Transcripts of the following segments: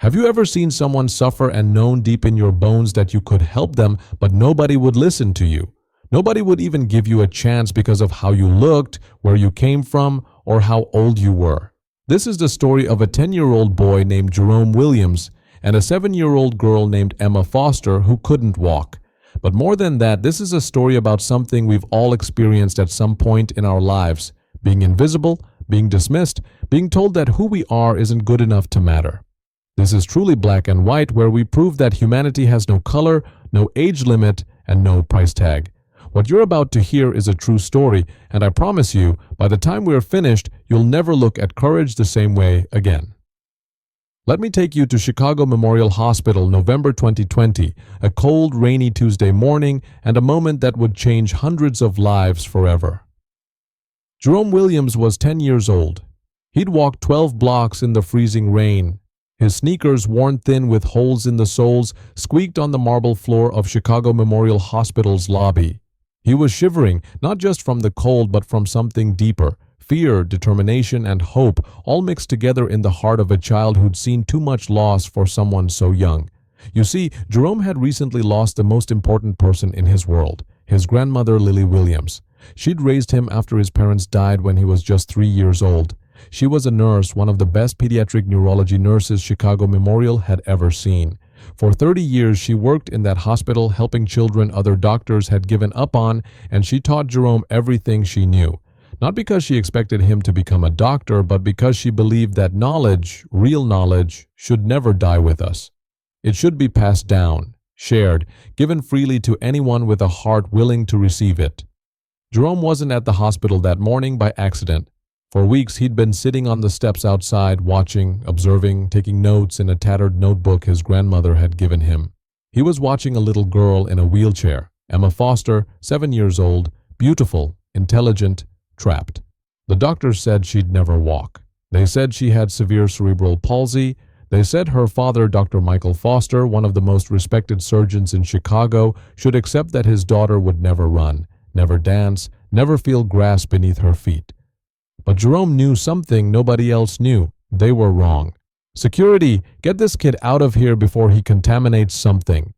Have you ever seen someone suffer and known deep in your bones that you could help them, but nobody would listen to you? Nobody would even give you a chance because of how you looked, where you came from, or how old you were. This is the story of a 10-year-old boy named Jerome Williams and a 7-year-old girl named Emma Foster who couldn't walk. But more than that, this is a story about something we've all experienced at some point in our lives: being invisible, being dismissed, being told that who we are isn't good enough to matter. This is truly black and white, where we prove that humanity has no color, no age limit, and no price tag. What you're about to hear is a true story, and I promise you, by the time we're finished, you'll never look at courage the same way again. Let me take you to Chicago Memorial Hospital, November 2020, a cold, rainy Tuesday morning, and a moment that would change hundreds of lives forever. Jerome Williams was 10 years old. He'd walked 12 blocks in the freezing rain. His sneakers, worn thin with holes in the soles, squeaked on the marble floor of Chicago Memorial Hospital's lobby. He was shivering, not just from the cold but from something deeper: fear, determination, and hope, all mixed together in the heart of a child who'd seen too much loss for someone so young. You see, Jerome had recently lost the most important person in his world, his grandmother Lily Williams. She'd raised him after his parents died when he was just 3 years old. She was a nurse, one of the best pediatric neurology nurses Chicago Memorial had ever seen. For 30 years, she worked in that hospital, helping children other doctors had given up on, and she taught Jerome everything she knew. Not because she expected him to become a doctor, but because she believed that knowledge, real knowledge, should never die with us. It should be passed down, shared, given freely to anyone with a heart willing to receive it. Jerome wasn't at the hospital that morning by accident. For weeks, he'd been sitting on the steps outside, watching, observing, taking notes in a tattered notebook his grandmother had given him. He was watching a little girl in a wheelchair, Emma Foster, 7 years old, beautiful, intelligent, trapped. The doctors said she'd never walk. They said she had severe cerebral palsy. They said her father, Dr. Michael Foster, one of the most respected surgeons in Chicago, should accept that his daughter would never run, never dance, never feel grass beneath her feet. But Jerome knew something nobody else knew. They were wrong. "Security, get this kid out of here before he contaminates something."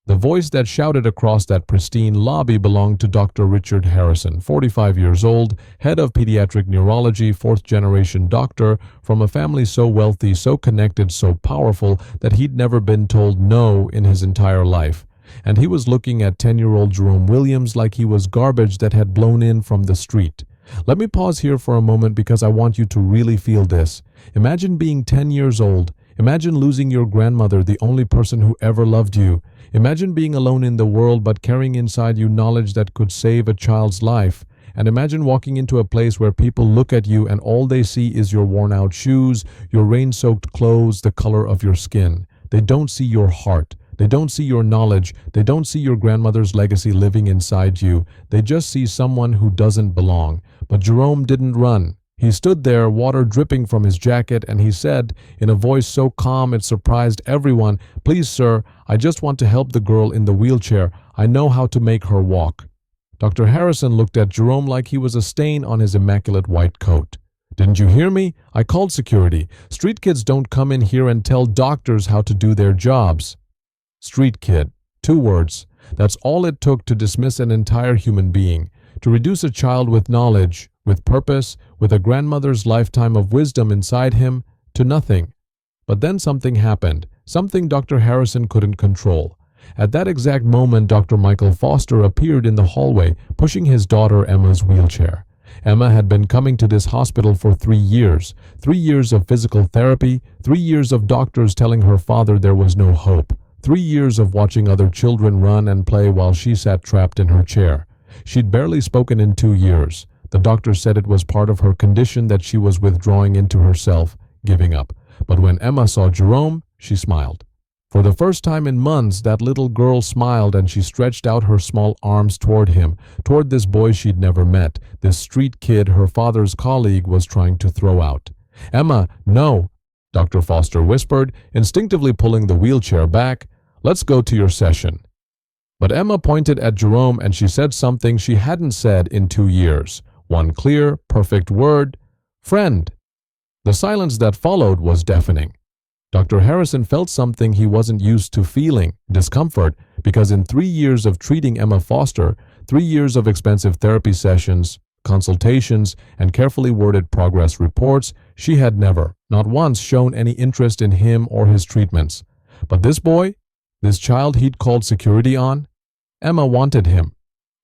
The voice that shouted across that pristine lobby belonged to Dr. Richard Harrison, 45 years old, head of pediatric neurology, fourth-generation doctor, from a family so wealthy, so connected, so powerful that he'd never been told no in his entire life. And he was looking at 10-year-old Jerome Williams like he was garbage that had blown in from the street. Let me pause here for a moment because I want you to really feel this. Imagine being 10 years old. Imagine losing your grandmother, the only person who ever loved you. Imagine being alone in the world but carrying inside you knowledge that could save a child's life. And imagine walking into a place where people look at you and all they see is your worn-out shoes, your rain-soaked clothes, the color of your skin. They don't see your heart. They don't see your knowledge. They don't see your grandmother's legacy living inside you. They just see someone who doesn't belong. But Jerome didn't run. He stood there, water dripping from his jacket, and he said, in a voice so calm it surprised everyone, "Please, sir, I just want to help the girl in the wheelchair. I know how to make her walk." Dr. Harrison looked at Jerome like he was a stain on his immaculate white coat. "Didn't you hear me? I called security. Street kids don't come in here and tell doctors how to do their jobs." Street kid. 2 words. That's all it took to dismiss an entire human being, to reduce a child with knowledge, with purpose, with a grandmother's lifetime of wisdom inside him, to nothing. But then something happened, something Dr. Harrison couldn't control. At that exact moment, Dr. Michael Foster appeared in the hallway, pushing his daughter Emma's wheelchair. Emma had been coming to this hospital for 3 years. 3 years of physical therapy, 3 years of doctors telling her father there was no hope. 3 years of watching other children run and play while she sat trapped in her chair. She'd barely spoken in 2 years. The doctor said it was part of her condition that she was withdrawing into herself, giving up. But when Emma saw Jerome, she smiled. For the first time in months, that little girl smiled and she stretched out her small arms toward him, toward this boy she'd never met, this street kid her father's colleague was trying to throw out. "Emma, no," Dr. Foster whispered, instinctively pulling the wheelchair back. "Let's go to your session." But Emma pointed at Jerome and she said something she hadn't said in 2 years. One clear, perfect word: "Friend." The silence that followed was deafening. Dr. Harrison felt something he wasn't used to feeling, discomfort, because in 3 years of treating Emma Foster, 3 years of expensive therapy sessions, consultations, and carefully worded progress reports, she had never, not once, shown any interest in him or his treatments. But this boy, this child he'd called security on, Emma wanted him.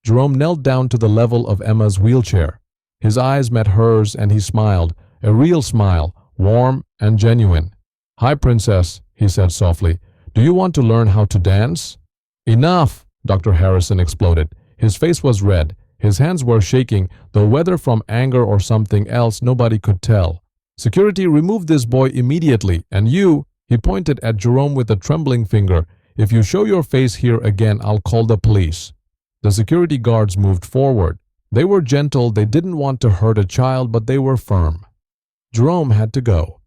Jerome knelt down to the level of Emma's wheelchair. His eyes met hers and he smiled, a real smile, warm and genuine. "Hi, princess," he said softly. "Do you want to learn how to dance?" "Enough!" Dr. Harrison exploded. His face was red. His hands were shaking, though whether from anger or something else nobody could tell. "Security, remove this boy immediately, and you," he pointed at Jerome with a trembling finger, "if you show your face here again, I'll call the police." The security guards moved forward. They were gentle, they didn't want to hurt a child, but they were firm. Jerome had to go.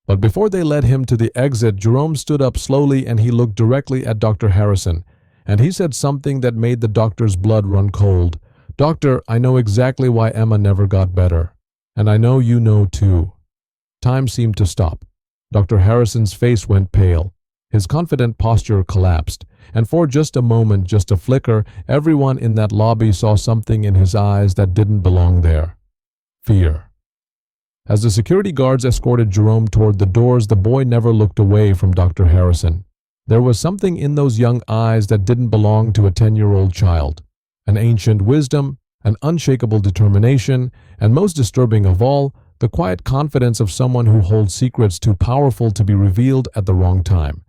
But before they led him to the exit, Jerome stood up slowly and he looked directly at Dr. Harrison. And he said something that made the doctor's blood run cold. "Doctor, I know exactly why Emma never got better. And I know you know too." Time seemed to stop. Dr. Harrison's face went pale. His confident posture collapsed. And for just a moment, just a flicker, everyone in that lobby saw something in his eyes that didn't belong there. Fear. As the security guards escorted Jerome toward the doors, the boy never looked away from Dr. Harrison. There was something in those young eyes that didn't belong to a 10-year-old child. An ancient wisdom, an unshakable determination, and most disturbing of all, the quiet confidence of someone who holds secrets too powerful to be revealed at the wrong time.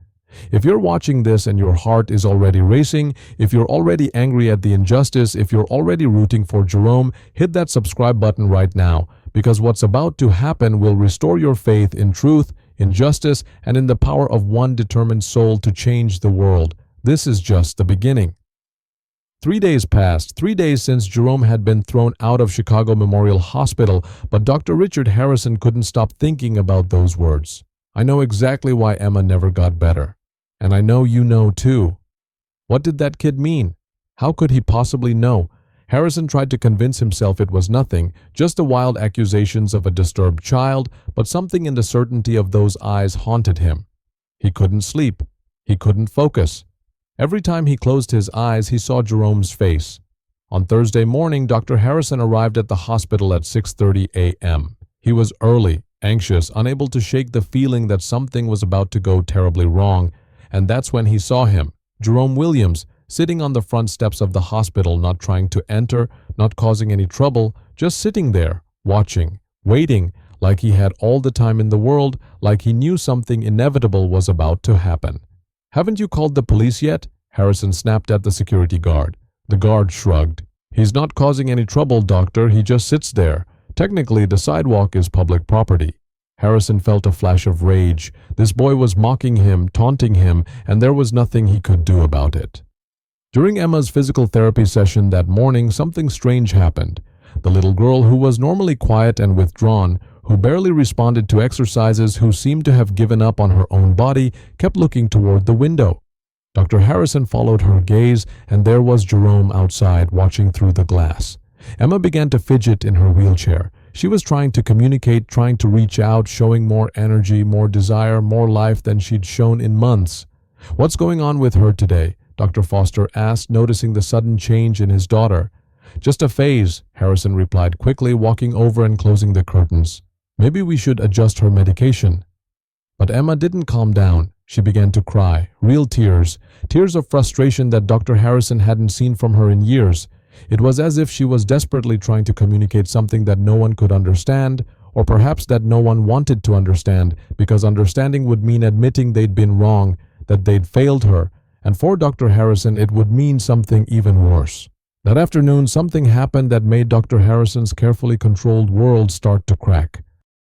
If you're watching this and your heart is already racing, if you're already angry at the injustice, if you're already rooting for Jerome, hit that subscribe button right now, because what's about to happen will restore your faith in truth, in justice, and in the power of one determined soul to change the world. This is just the beginning. 3 days passed, 3 days since Jerome had been thrown out of Chicago Memorial Hospital, but Dr. Richard Harrison couldn't stop thinking about those words. "I know exactly why Emma never got better. And I know you know too." What did that kid mean? How could he possibly know? Harrison tried to convince himself it was nothing, just the wild accusations of a disturbed child, but something in the certainty of those eyes haunted him. He couldn't sleep. He couldn't focus. Every time he closed his eyes, he saw Jerome's face. On Thursday morning, Dr. Harrison arrived at the hospital at 6:30 a.m. He was early, anxious, unable to shake the feeling that something was about to go terribly wrong, and that's when he saw him, Jerome Williams, sitting on the front steps of the hospital, not trying to enter, not causing any trouble, just sitting there, watching, waiting, like he had all the time in the world, like he knew something inevitable was about to happen. "Haven't you called the police yet?" Harrison snapped at the security guard. The guard shrugged. "He's not causing any trouble, doctor, he just sits there. Technically, the sidewalk is public property." Harrison felt a flash of rage. This boy was mocking him, taunting him, and there was nothing he could do about it. During Emma's physical therapy session that morning, something strange happened. The little girl, who was normally quiet and withdrawn, who barely responded to exercises, who seemed to have given up on her own body, kept looking toward the window. Dr. Harrison followed her gaze, and there was Jerome outside, watching through the glass. Emma began to fidget in her wheelchair. She was trying to communicate, trying to reach out, showing more energy, more desire, more life than she'd shown in months. "What's going on with her today?" Dr. Foster asked, noticing the sudden change in his daughter. "Just a phase," Harrison replied quickly, walking over and closing the curtains. "Maybe we should adjust her medication." But Emma didn't calm down. She began to cry, real tears, tears of frustration that Dr. Harrison hadn't seen from her in years. It was as if she was desperately trying to communicate something that no one could understand, or perhaps that no one wanted to understand, because understanding would mean admitting they'd been wrong, that they'd failed her, and for Dr. Harrison it would mean something even worse. That afternoon, something happened that made Dr. Harrison's carefully controlled world start to crack.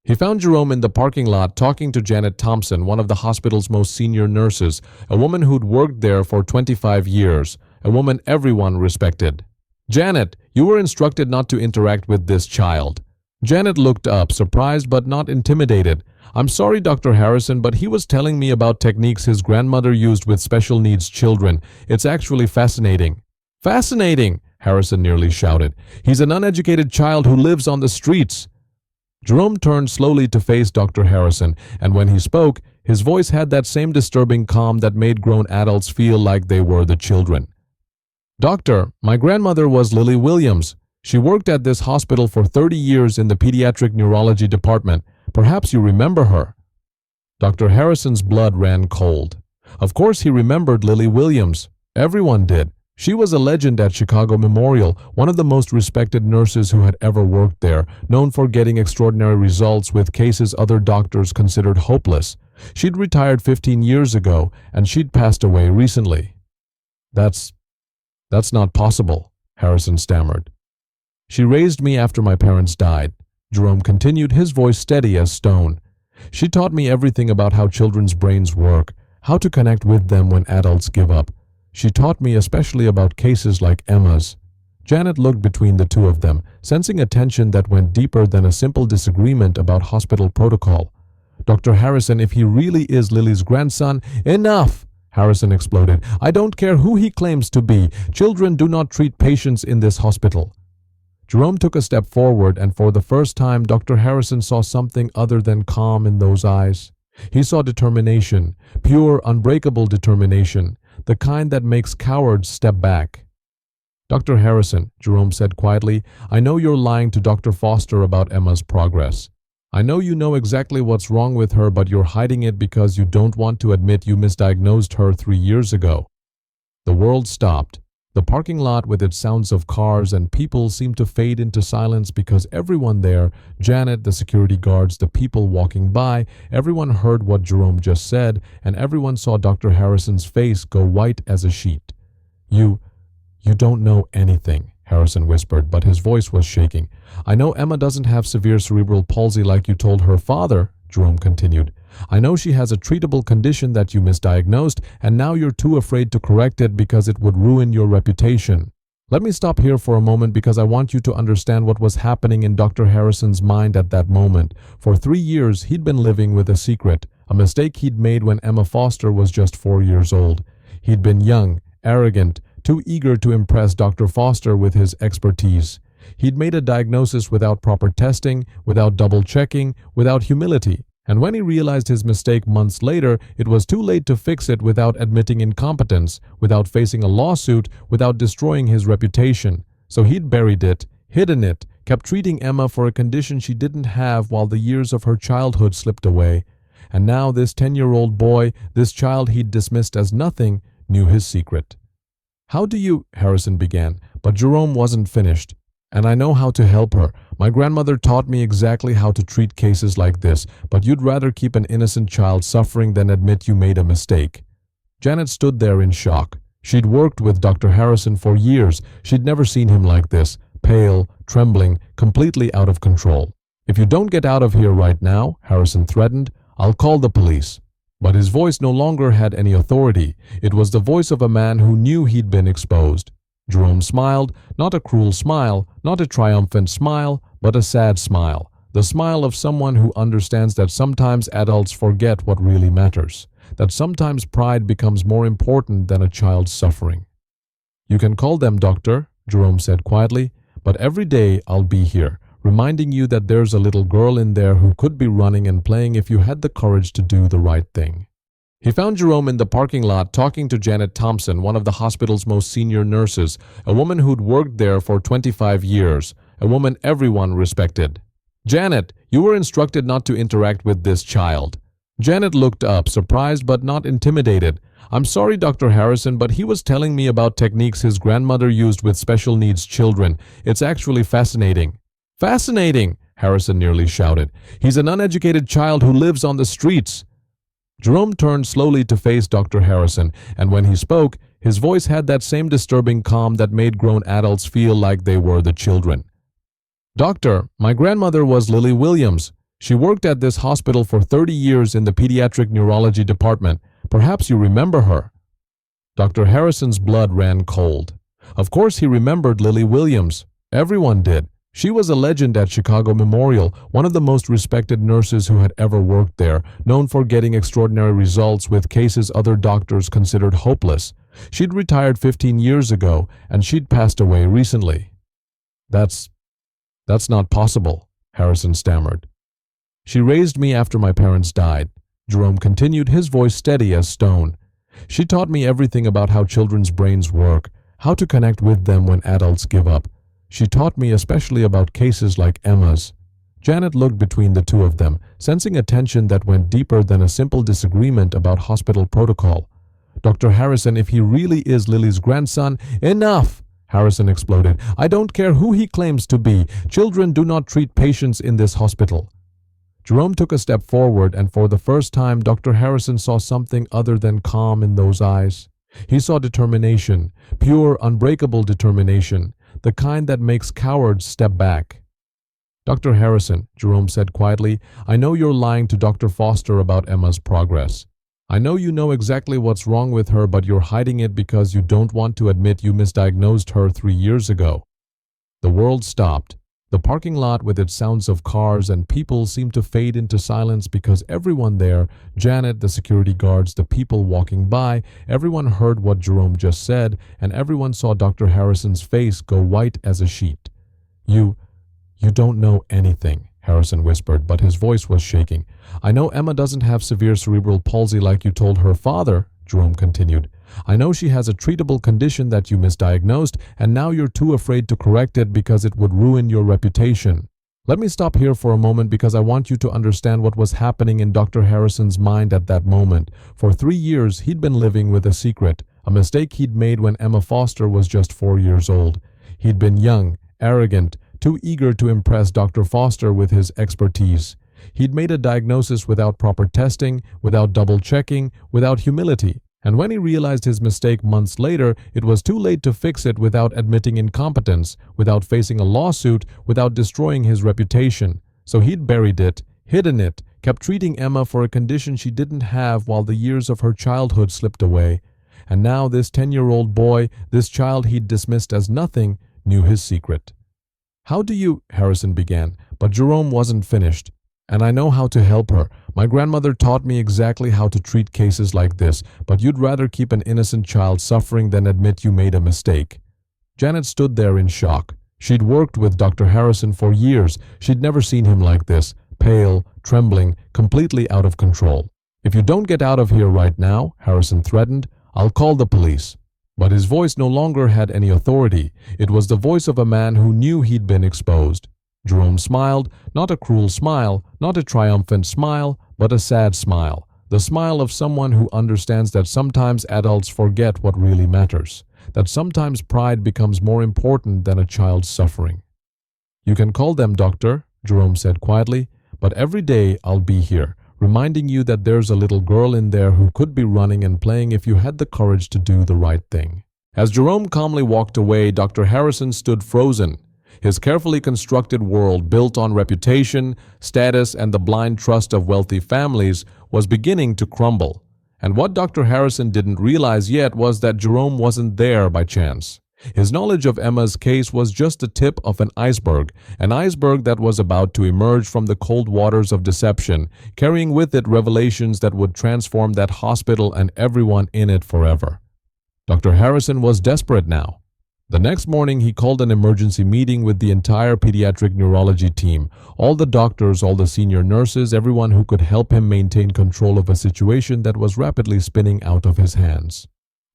He found Jerome in the parking lot talking to Janet Thompson, one of the hospital's most senior nurses, a woman who'd worked there for 25 years, a woman everyone respected. "Janet, you were instructed not to interact with this child." Janet looked up, surprised but not intimidated. "I'm sorry, Dr. Harrison, but he was telling me about techniques his grandmother used with special needs children. It's actually fascinating." "Fascinating!" Harrison nearly shouted. "He's an uneducated child who lives on the streets." Jerome turned slowly to face Dr. Harrison, and when he spoke, his voice had that same disturbing calm that made grown adults feel like they were the children. "Doctor, my grandmother was Lily Williams. She worked at this hospital for 30 years in the pediatric neurology department. Perhaps you remember her." Dr. Harrison's blood ran cold. Of course he remembered Lily Williams. Everyone did. She was a legend at Chicago Memorial, one of the most respected nurses who had ever worked there, known for getting extraordinary results with cases other doctors considered hopeless. She'd retired 15 years ago, and she'd passed away recently. That's not possible," Harrison stammered. "She raised me after my parents died," Jerome continued, his voice steady as stone. "She taught me everything about how children's brains work, how to connect with them when adults give up. She taught me especially about cases like Emma's." Janet looked between the two of them, sensing a tension that went deeper than a simple disagreement about hospital protocol. "Dr. Harrison, if he really is Lily's grandson—" "Enough!" Harrison exploded. "I don't care who he claims to be. Children do not treat patients in this hospital." Jerome took a step forward, and for the first time, Dr. Harrison saw something other than calm in those eyes. He saw determination, pure, unbreakable determination, the kind that makes cowards step back. "Dr. Harrison," Jerome said quietly, "I know you're lying to Dr. Foster about Emma's progress. I know you know exactly what's wrong with her, but you're hiding it because you don't want to admit you misdiagnosed her 3 years ago." The world stopped. The parking lot with its sounds of cars and people seemed to fade into silence because everyone there, Janet, the security guards, the people walking by, everyone heard what Jerome just said, and everyone saw Dr. Harrison's face go white as a sheet. You don't know anything," Harrison whispered, but his voice was shaking. "I know Emma doesn't have severe cerebral palsy like you told her father," Jerome continued. "I know she has a treatable condition that you misdiagnosed, and now you're too afraid to correct it because it would ruin your reputation. Let me stop here for a moment because I want you to understand what was happening in Dr. Harrison's mind at that moment. For 3 years, he'd been living with a secret, a mistake he'd made when Emma Foster was just 4 years old. He'd been young, arrogant, too eager to impress Dr. Foster with his expertise. He'd made a diagnosis without proper testing, without double-checking, without humility. And when he realized his mistake months later, it was too late to fix it without admitting incompetence, without facing a lawsuit, without destroying his reputation. So he'd buried it, hidden it, kept treating Emma for a condition she didn't have while the years of her childhood slipped away. And now this 10-year-old boy, this child he'd dismissed as nothing, knew his secret. "How do you—" Harrison began, but Jerome wasn't finished. "And I know how to help her. My grandmother taught me exactly how to treat cases like this, but you'd rather keep an innocent child suffering than admit you made a mistake." Janet stood there in shock. She'd worked with Dr. Harrison for years. She'd never seen him like this, pale, trembling, completely out of control. "If you don't get out of here right now," Harrison threatened, "I'll call the police." But his voice no longer had any authority. It was the voice of a man who knew he'd been exposed. Jerome smiled, not a cruel smile, not a triumphant smile, but a sad smile. The smile of someone who understands that sometimes adults forget what really matters, that sometimes pride becomes more important than a child's suffering. "You can call them, doctor," Jerome said quietly, "but every day I'll be here, reminding you that there's a little girl in there who could be running and playing if you had the courage to do the right thing." He found Jerome in the parking lot talking to Janet Thompson, one of the hospital's most senior nurses, a woman who'd worked there for 25 years, a woman everyone respected. "Janet, you were instructed not to interact with this child." Janet looked up, surprised but not intimidated. "I'm sorry, Dr. Harrison, but he was telling me about techniques his grandmother used with special needs children. It's actually fascinating." "Fascinating!" Harrison nearly shouted. "He's an uneducated child who lives on the streets." Jerome turned slowly to face Dr. Harrison, and when he spoke, his voice had that same disturbing calm that made grown adults feel like they were the children. "Doctor, my grandmother was Lily Williams. She worked at this hospital for 30 years in the pediatric neurology department. Perhaps you remember her." Dr. Harrison's blood ran cold. Of course he remembered Lily Williams. Everyone did. She was a legend at Chicago Memorial, one of the most respected nurses who had ever worked there, known for getting extraordinary results with cases other doctors considered hopeless. She'd retired 15 years ago, and she'd passed away recently. That's not possible," Harrison stammered. She raised me after my parents died. Jerome continued, his voice steady as stone. She taught me everything about how children's brains work, how to connect with them when adults give up. She taught me especially about cases like Emma's. Janet looked between the two of them, sensing a tension that went deeper than a simple disagreement about hospital protocol. Dr. Harrison, if he really is Lily's grandson— Enough! Harrison exploded. I don't care who he claims to be. Children do not treat patients in this hospital. Jerome took a step forward, and for the first time, Dr. Harrison saw something other than calm in those eyes. He saw determination, pure, unbreakable determination, the kind that makes cowards step back. Dr. Harrison, Jerome said quietly, I know you're lying to Dr. Foster about Emma's progress. I know you know exactly what's wrong with her, but you're hiding it because you don't want to admit you misdiagnosed her 3 years ago. The world stopped. The parking lot with its sounds of cars and people seemed to fade into silence because everyone there, Janet, the security guards, the people walking by, everyone heard what Jerome just said, and everyone saw Dr. Harrison's face go white as a sheet. You don't know anything, Harrison whispered, but his voice was shaking. I know Emma doesn't have severe cerebral palsy like you told her father, Jerome continued. I know she has a treatable condition that you misdiagnosed, and now you're too afraid to correct it because it would ruin your reputation. Let me stop here for a moment because I want you to understand what was happening in Dr. Harrison's mind at that moment. For 3 years, he'd been living with a secret, a mistake he'd made when Emma Foster was just 4 years old. He'd been young, arrogant, too eager to impress Dr. Foster with his expertise. He'd made a diagnosis without proper testing, without double-checking, without humility. And when he realized his mistake months later, it was too late to fix it without admitting incompetence, without facing a lawsuit, without destroying his reputation. So he'd buried it, hidden it, kept treating Emma for a condition she didn't have while the years of her childhood slipped away. And now this 10-year-old boy, this child he'd dismissed as nothing, knew his secret. How do you— Harrison began, but Jerome wasn't finished. And I know how to help her. My grandmother taught me exactly how to treat cases like this, but you'd rather keep an innocent child suffering than admit you made a mistake. Janet stood there in shock. She'd worked with Dr. Harrison for years. She'd never seen him like this, pale, trembling, completely out of control. If you don't get out of here right now, Harrison threatened, I'll call the police. But his voice no longer had any authority. It was the voice of a man who knew he'd been exposed. Jerome smiled, not a cruel smile, not a triumphant smile, but a sad smile. The smile of someone who understands that sometimes adults forget what really matters, that sometimes pride becomes more important than a child's suffering. You can call them, doctor, Jerome said quietly, but every day I'll be here, reminding you that there's a little girl in there who could be running and playing if you had the courage to do the right thing. As Jerome calmly walked away, Dr. Harrison stood frozen. His carefully constructed world, built on reputation, status, and the blind trust of wealthy families, was beginning to crumble. And what Dr. Harrison didn't realize yet was that Jerome wasn't there by chance. His knowledge of Emma's case was just the tip of an iceberg that was about to emerge from the cold waters of deception, carrying with it revelations that would transform that hospital and everyone in it forever. Dr. Harrison was desperate now. The next morning, he called an emergency meeting with the entire pediatric neurology team, all the doctors, all the senior nurses, everyone who could help him maintain control of a situation that was rapidly spinning out of his hands.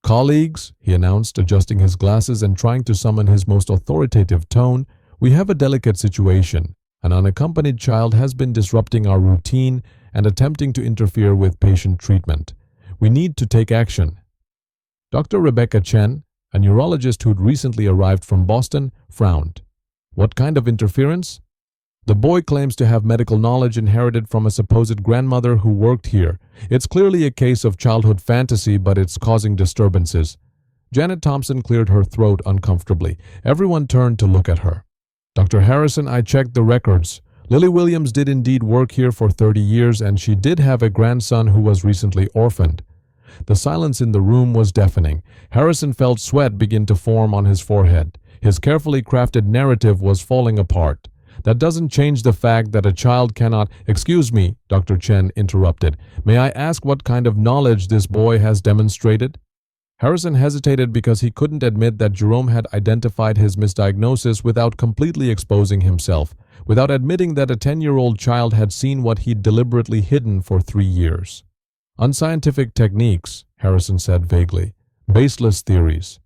Colleagues, he announced, adjusting his glasses and trying to summon his most authoritative tone, we have a delicate situation. An unaccompanied child has been disrupting our routine and attempting to interfere with patient treatment. We need to take action. Dr. Rebecca Chen, a neurologist who'd recently arrived from Boston, frowned. What kind of interference? The boy claims to have medical knowledge inherited from a supposed grandmother who worked here. It's clearly a case of childhood fantasy, but it's causing disturbances. Janet Thompson cleared her throat uncomfortably. Everyone turned to look at her. Dr. Harrison, I checked the records. Lily Williams did indeed work here for 30 years, and she did have a grandson who was recently orphaned. The silence in the room was deafening. Harrison felt sweat begin to form on his forehead. His carefully crafted narrative was falling apart. That doesn't change the fact that a child cannot— Excuse me, Dr. Chen interrupted. May I ask what kind of knowledge this boy has demonstrated? Harrison hesitated because he couldn't admit that Jerome had identified his misdiagnosis without completely exposing himself. without admitting that a 10-year-old child had seen what he'd deliberately hidden for 3 years. Unscientific techniques, Harrison said vaguely. Baseless theories.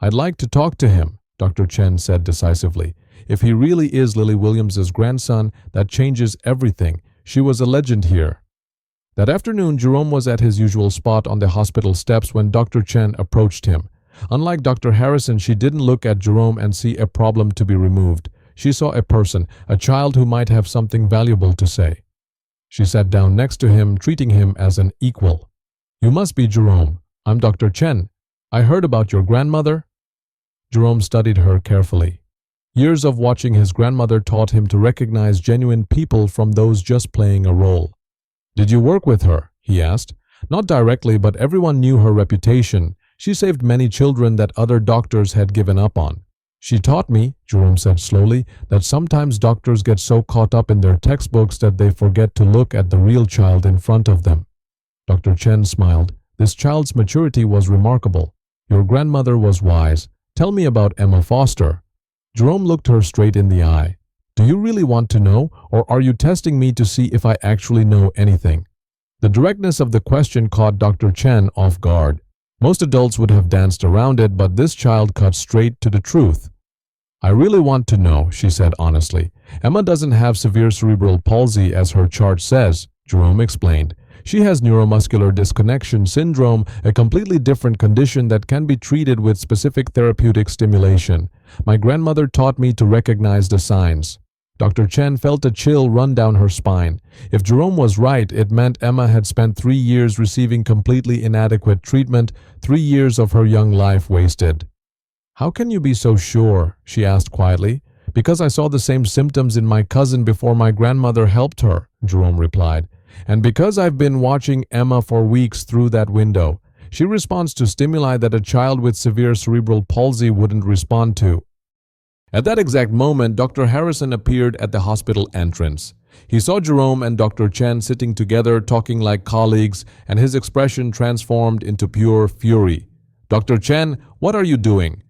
I'd like to talk to him, Dr. Chen said decisively. If he really is Lily Williams's grandson, that changes everything. She was a legend here. That afternoon, Jerome was at his usual spot on the hospital steps when Dr. Chen approached him. Unlike Dr. Harrison, she didn't look at Jerome and see a problem to be removed. She saw a person, a child who might have something valuable to say. She sat down next to him, treating him as an equal. You must be Jerome. I'm Dr. Chen. I heard about your grandmother. Jerome studied her carefully. Years of watching his grandmother taught him to recognize genuine people from those just playing a role. Did you work with her? He asked. Not directly, but everyone knew her reputation. She saved many children that other doctors had given up on. She taught me, Jerome said slowly, that sometimes doctors get so caught up in their textbooks that they forget to look at the real child in front of them. Dr. Chen smiled. This child's maturity was remarkable. Your grandmother was wise. Tell me about Emma Foster. Jerome looked her straight in the eye. Do you really want to know, or are you testing me to see if I actually know anything? The directness of the question caught Dr. Chen off guard. Most adults would have danced around it, but this child cut straight to the truth. I really want to know, she said honestly. Emma doesn't have severe cerebral palsy as her chart says, Jerome explained. She has neuromuscular disconnection syndrome, a completely different condition that can be treated with specific therapeutic stimulation. My grandmother taught me to recognize the signs. Dr. Chen felt a chill run down her spine. If Jerome was right, it meant Emma had spent 3 years receiving completely inadequate treatment, 3 years of her young life wasted. How can you be so sure? She asked quietly. Because I saw the same symptoms in my cousin before my grandmother helped her, Jerome replied. And because I've been watching Emma for weeks through that window. She responds to stimuli that a child with severe cerebral palsy wouldn't respond to. At that exact moment, Dr. Harrison appeared at the hospital entrance. He saw Jerome and Dr. Chen sitting together talking like colleagues, and his expression transformed into pure fury. Dr. Chen, what are you doing?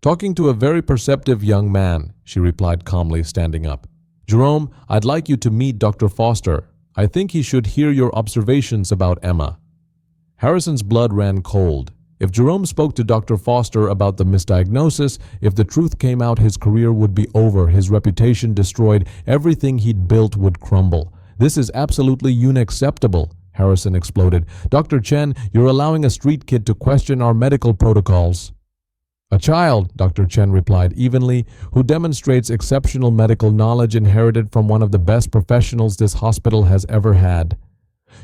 Talking to a very perceptive young man, she replied calmly, standing up. Jerome, I'd like you to meet Dr. Foster. I think he should hear your observations about Emma. Harrison's blood ran cold. If Jerome spoke to Dr. Foster about the misdiagnosis, if the truth came out, his career would be over, his reputation destroyed, everything he'd built would crumble. This is absolutely unacceptable, Harrison exploded. Dr. Chen, you're allowing a street kid to question our medical protocols. A child, Dr. Chen replied evenly, who demonstrates exceptional medical knowledge inherited from one of the best professionals this hospital has ever had.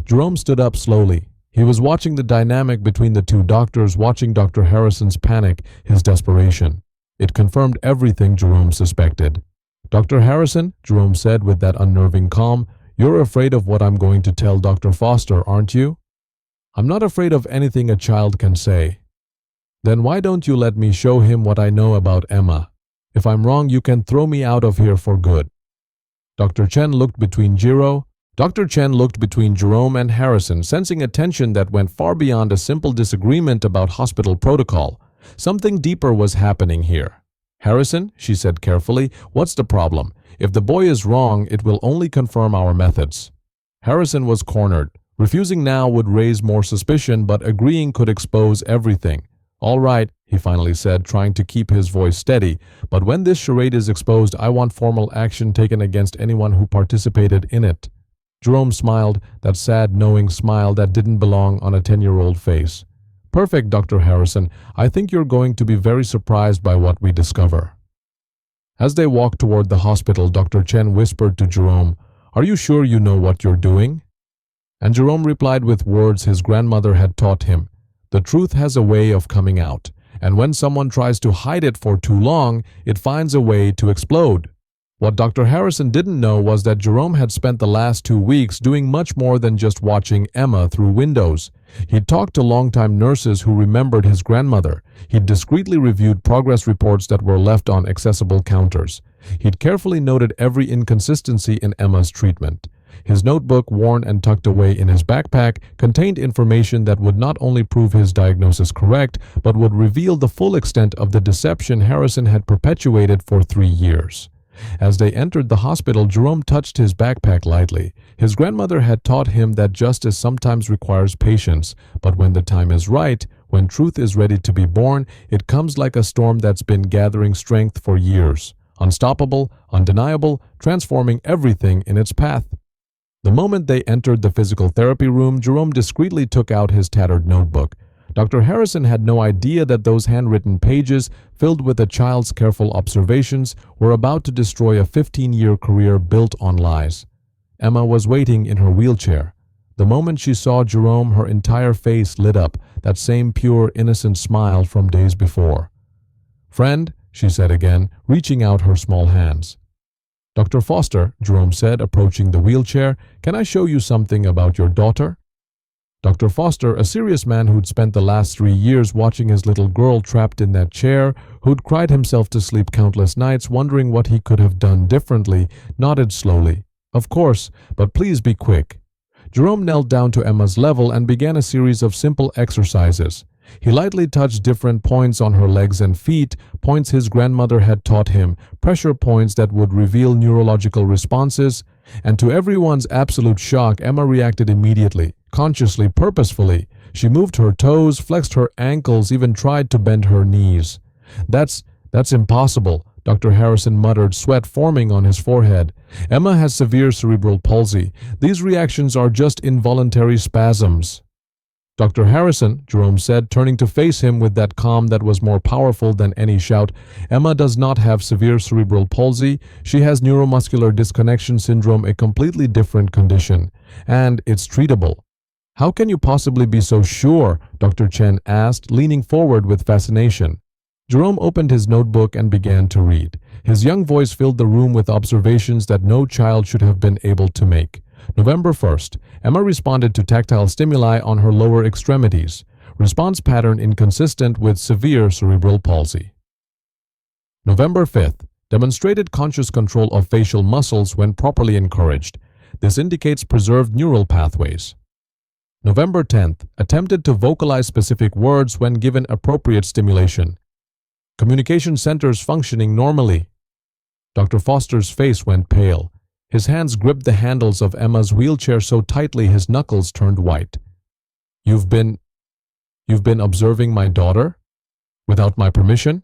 Jerome stood up slowly. He was watching the dynamic between the two doctors, watching Dr. Harrison's panic, his desperation. It confirmed everything Jerome suspected. Dr. Harrison, Jerome said with that unnerving calm, you're afraid of what I'm going to tell Dr. Foster, aren't you? I'm not afraid of anything a child can say. Then why don't you let me show him what I know about Emma? If I'm wrong, you can throw me out of here for good. Dr. Chen looked between Jerome and Harrison, sensing a tension that went far beyond a simple disagreement about hospital protocol. Something deeper was happening here. Harrison, she said carefully, what's the problem? If the boy is wrong, it will only confirm our methods. Harrison was cornered. Refusing now would raise more suspicion, but agreeing could expose everything. All right, he finally said, trying to keep his voice steady, but when this charade is exposed, I want formal action taken against anyone who participated in it. Jerome smiled, that sad, knowing smile that didn't belong on a 10-year-old face. Perfect, Dr. Harrison. I think you're going to be very surprised by what we discover. As they walked toward the hospital, Dr. Chen whispered to Jerome, Are you sure you know what you're doing? And Jerome replied with words his grandmother had taught him. The truth has a way of coming out, and when someone tries to hide it for too long, it finds a way to explode. What Dr. Harrison didn't know was that Jerome had spent the last 2 weeks doing much more than just watching Emma through windows. He'd talked to longtime nurses who remembered his grandmother. He'd discreetly reviewed progress reports that were left on accessible counters. He'd carefully noted every inconsistency in Emma's treatment. His notebook, worn and tucked away in his backpack, contained information that would not only prove his diagnosis correct, but would reveal the full extent of the deception Harrison had perpetuated for 3 years. As they entered the hospital, Jerome touched his backpack lightly. His grandmother had taught him that justice sometimes requires patience, but when the time is right, when truth is ready to be born, it comes like a storm that's been gathering strength for years. Unstoppable, undeniable, transforming everything in its path. The moment they entered the physical therapy room, Jerome discreetly took out his tattered notebook. Dr. Harrison had no idea that those handwritten pages, filled with a child's careful observations, were about to destroy a 15-year career built on lies. Emma was waiting in her wheelchair. The moment she saw Jerome, her entire face lit up, that same pure, innocent smile from days before. "Friend," she said again, reaching out her small hands. "Dr. Foster," Jerome said, approaching the wheelchair, "can I show you something about your daughter?" Dr. Foster, a serious man who'd spent the last 3 years watching his little girl trapped in that chair, who'd cried himself to sleep countless nights wondering what he could have done differently, nodded slowly. "Of course, but please be quick." Jerome knelt down to Emma's level and began a series of simple exercises. He lightly touched different points on her legs and feet, points his grandmother had taught him, pressure points that would reveal neurological responses, and to everyone's absolute shock, Emma reacted immediately, consciously, purposefully. She moved her toes, flexed her ankles, even tried to bend her knees. That's impossible," Dr. Harrison muttered, sweat forming on his forehead. "Emma has severe cerebral palsy. These reactions are just involuntary spasms." "Dr. Harrison," Jerome said, turning to face him with that calm that was more powerful than any shout, "Emma does not have severe cerebral palsy. She has neuromuscular disconnection syndrome, a completely different condition. And it's treatable." "How can you possibly be so sure?" Dr. Chen asked, leaning forward with fascination. Jerome opened his notebook and began to read. His young voice filled the room with observations that no child should have been able to make. November 1st, Emma responded to tactile stimuli on her lower extremities. Response pattern inconsistent with severe cerebral palsy. November 5th, demonstrated conscious control of facial muscles when properly encouraged. This indicates preserved neural pathways. November 10th, attempted to vocalize specific words when given appropriate stimulation. Communication centers functioning normally. Dr. Foster's face went pale. His hands gripped the handles of Emma's wheelchair so tightly his knuckles turned white. You've been observing my daughter? Without my permission?"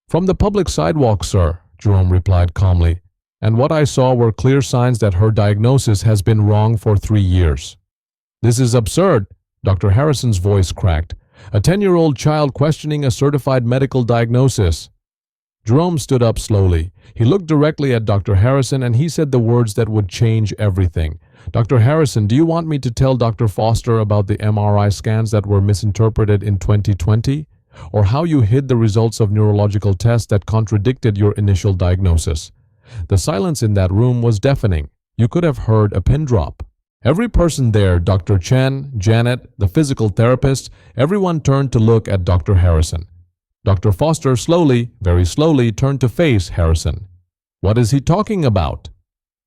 "From the public sidewalk, sir," Jerome replied calmly. "And what I saw were clear signs that her diagnosis has been wrong for 3 years." "This is absurd," Dr. Harrison's voice cracked. "A 10-year-old child questioning a certified medical diagnosis." Jerome stood up slowly. He looked directly at Dr. Harrison and he said the words that would change everything. "Dr. Harrison, do you want me to tell Dr. Foster about the MRI scans that were misinterpreted in 2020? Or how you hid the results of neurological tests that contradicted your initial diagnosis?" The silence in that room was deafening. You could have heard a pin drop. Every person there, Dr. Chen, Janet, the physical therapist, everyone turned to look at Dr. Harrison. Dr. Foster slowly, very slowly, turned to face Harrison. "What is he talking about?"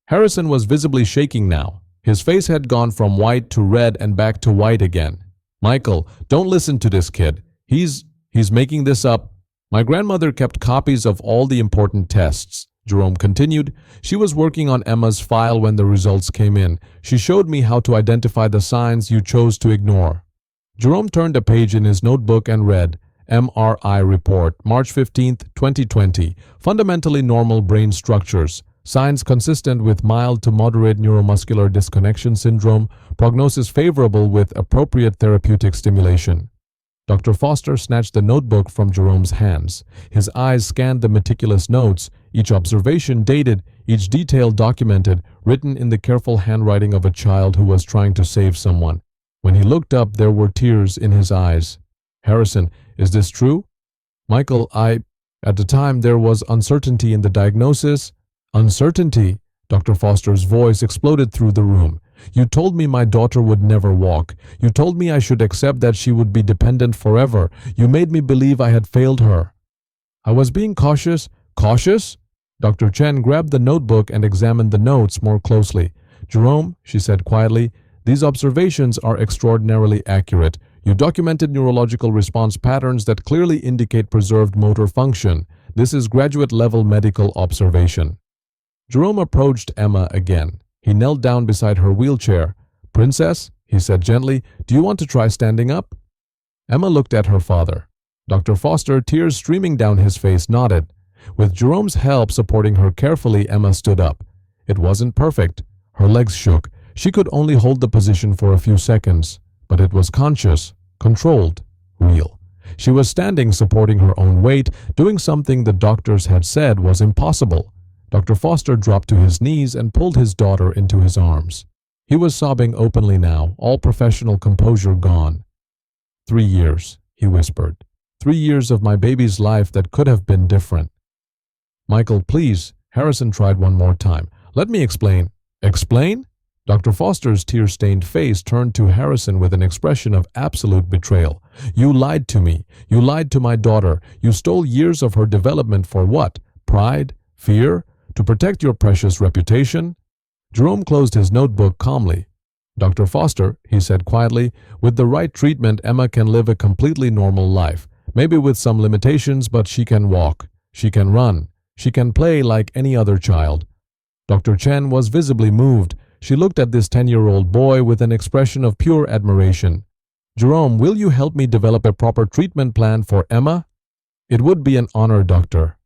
Harrison was visibly shaking now. His face had gone from white to red and back to white again. "Michael, don't listen to this kid. He's making this up. My grandmother kept copies of all the important tests," Jerome continued. "She was working on Emma's file when the results came in. She showed me how to identify the signs you chose to ignore." Jerome turned a page in his notebook and read, MRI report, March 15, 2020. Fundamentally normal brain structures. Signs consistent with mild to moderate neuromuscular disconnection syndrome. Prognosis favorable with appropriate therapeutic stimulation. Dr. Foster snatched the notebook from Jerome's hands. His eyes scanned the meticulous notes, each observation dated, each detail documented, written in the careful handwriting of a child who was trying to save someone. When he looked up, there were tears in his eyes. "Harrison, is this true?" "Michael, at the time there was uncertainty in the diagnosis." "Uncertainty?" Dr. Foster's voice exploded through the room. "You told me my daughter would never walk. You told me I should accept that she would be dependent forever. You made me believe I had failed her." "I was being cautious." "Cautious?" Dr. Chen grabbed the notebook and examined the notes more closely. "Jerome," she said quietly, "these observations are extraordinarily accurate. You documented neurological response patterns that clearly indicate preserved motor function. This is graduate-level medical observation." Jerome approached Emma again. He knelt down beside her wheelchair. "Princess," he said gently, "do you want to try standing up?" Emma looked at her father. Dr. Foster, tears streaming down his face, nodded. With Jerome's help supporting her carefully, Emma stood up. It wasn't perfect. Her legs shook. She could only hold the position for a few seconds. But it was conscious, controlled, real. She was standing, supporting her own weight, doing something the doctors had said was impossible. Dr. Foster dropped to his knees and pulled his daughter into his arms. He was sobbing openly now, all professional composure gone. 3 years, he whispered. 3 years of my baby's life that could have been different. "Michael, please," Harrison tried one more time. "Let me explain." "Explain?" Dr. Foster's tear-stained face turned to Harrison with an expression of absolute betrayal. "You lied to me. You lied to my daughter. You stole years of her development for what? Pride? Fear? To protect your precious reputation?" Jerome closed his notebook calmly. "Dr. Foster," he said quietly, "with the right treatment, Emma can live a completely normal life. Maybe with some limitations, but she can walk. She can run. She can play like any other child." Dr. Chen was visibly moved. She looked at this 10-year-old boy with an expression of pure admiration. "Jerome, will you help me develop a proper treatment plan for Emma?" "It would be an honor, doctor."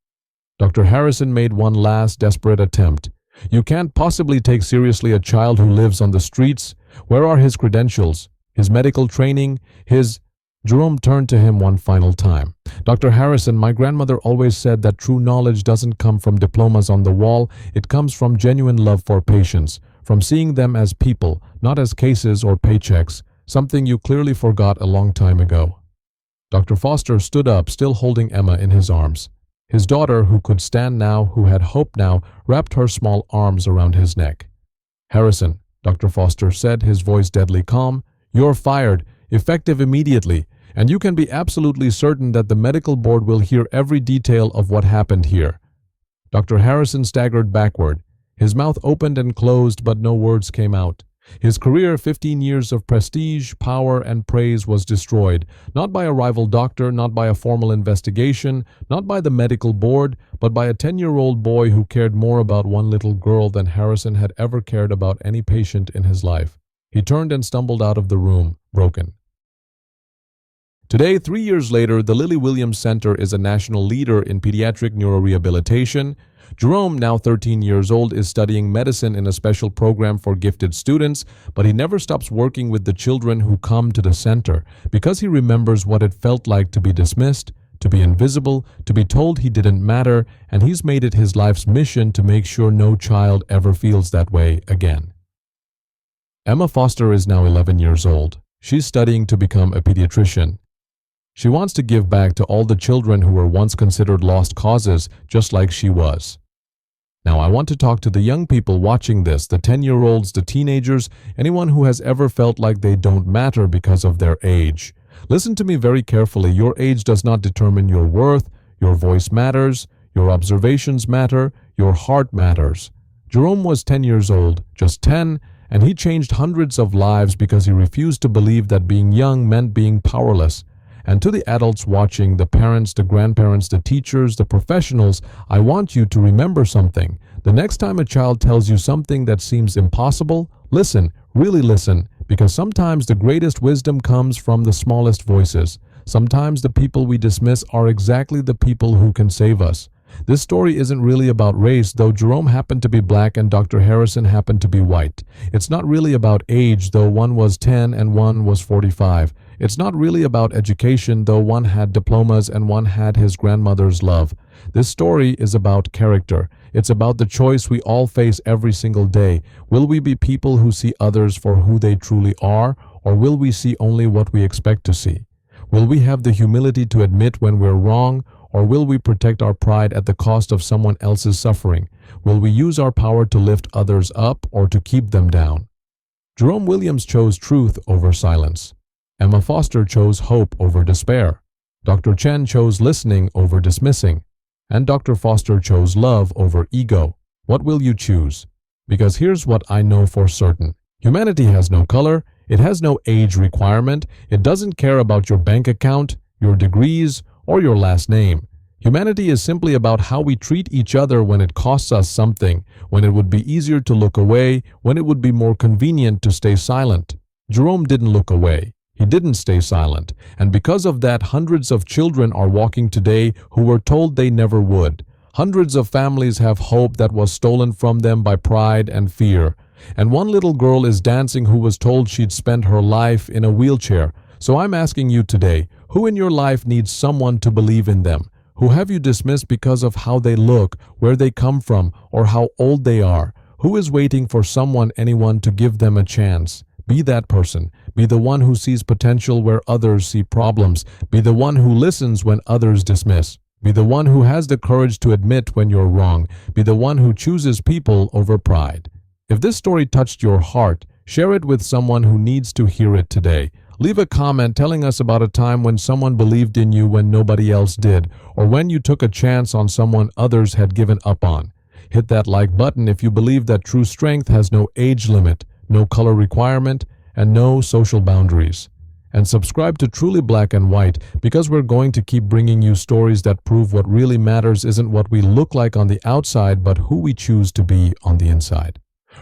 Dr. Harrison made one last desperate attempt. "You can't possibly take seriously a child who lives on the streets. Where are his credentials? His medical training? His—" Jerome turned to him one final time. "Dr. Harrison, my grandmother always said that true knowledge doesn't come from diplomas on the wall. It comes from genuine love for patients, from seeing them as people, not as cases or paychecks, something you clearly forgot a long time ago." Dr. Foster stood up, still holding Emma in his arms. His daughter, who could stand now, who had hope now, wrapped her small arms around his neck. "Harrison," Dr. Foster said, his voice deadly calm, "you're fired, effective immediately, and you can be absolutely certain that the medical board will hear every detail of what happened here." Dr. Harrison staggered backward. His mouth opened and closed, but no words came out. His career, 15 years of prestige, power, and praise was destroyed, not by a rival doctor, not by a formal investigation, not by the medical board, but by a 10-year-old boy who cared more about one little girl than Harrison had ever cared about any patient in his life. He turned and stumbled out of the room, broken. Today, 3 years later, the Lily Williams Center is a national leader in pediatric neurorehabilitation. Jerome, now 13 years old, is studying medicine in a special program for gifted students, but he never stops working with the children who come to the center because he remembers what it felt like to be dismissed, to be invisible, to be told he didn't matter, and he's made it his life's mission to make sure no child ever feels that way again. Emma Foster is now 11 years old. She's studying to become a pediatrician. She wants to give back to all the children who were once considered lost causes, just like she was. Now, I want to talk to the young people watching this, the 10-year-olds, the teenagers, anyone who has ever felt like they don't matter because of their age. Listen to me very carefully. Your age does not determine your worth. Your voice matters. Your observations matter. Your heart matters. Jerome was 10 years old, just 10, and he changed hundreds of lives because he refused to believe that being young meant being powerless. And to the adults watching, the parents, the grandparents, the teachers, the professionals, I want you to remember something. The next time a child tells you something that seems impossible, listen, really listen, because sometimes the greatest wisdom comes from the smallest voices. Sometimes the people we dismiss are exactly the people who can save us. This story isn't really about race, though Jerome happened to be black and Dr. Harrison happened to be white. It's not really about age, though one was 10 and one was 45. It's not really about education, though one had diplomas and one had his grandmother's love. This story is about character. It's about the choice we all face every single day. Will we be people who see others for who they truly are, or will we see only what we expect to see? Will we have the humility to admit when we're wrong, or will we protect our pride at the cost of someone else's suffering? Will we use our power to lift others up or to keep them down? Jerome Williams chose truth over silence. Emma Foster chose hope over despair. Dr. Chen chose listening over dismissing. And Dr. Foster chose love over ego. What will you choose? Because here's what I know for certain. Humanity has no color. It has no age requirement. It doesn't care about your bank account, your degrees, or your last name. Humanity is simply about how we treat each other when it costs us something, when it would be easier to look away, when it would be more convenient to stay silent. Jerome didn't look away. He didn't stay silent. And because of that, hundreds of children are walking today who were told they never would. Hundreds of families have hope that was stolen from them by pride and fear. And one little girl is dancing who was told she'd spend her life in a wheelchair. So I'm asking you today, who in your life needs someone to believe in them? Who have you dismissed because of how they look, where they come from, or how old they are? Who is waiting for anyone to give them a chance? Be that person. Be the one who sees potential where others see problems. Be the one who listens when others dismiss. Be the one who has the courage to admit when you're wrong. Be the one who chooses people over pride. If this story touched your heart, share it with someone who needs to hear it today. Leave a comment telling us about a time when someone believed in you when nobody else did, or when you took a chance on someone others had given up on. Hit that like button if you believe that true strength has no age limit, no color requirement, and no social boundaries. And subscribe to Truly Black and White, because we're going to keep bringing you stories that prove what really matters isn't what we look like on the outside, but who we choose to be on the inside.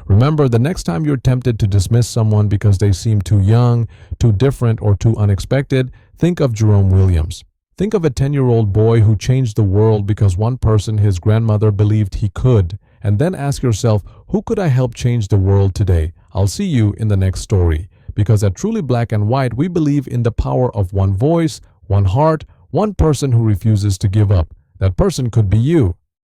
Remember, the next time you're tempted to dismiss someone because they seem too young, too different, or too unexpected, think of Jerome Williams. Think of a 10-year-old boy who changed the world because one person his grandmother believed he could. And then ask yourself, who could I help change the world today? I'll see you in the next story. Because at Truly Black and White, we believe in the power of one voice, one heart, one person who refuses to give up. That person could be you.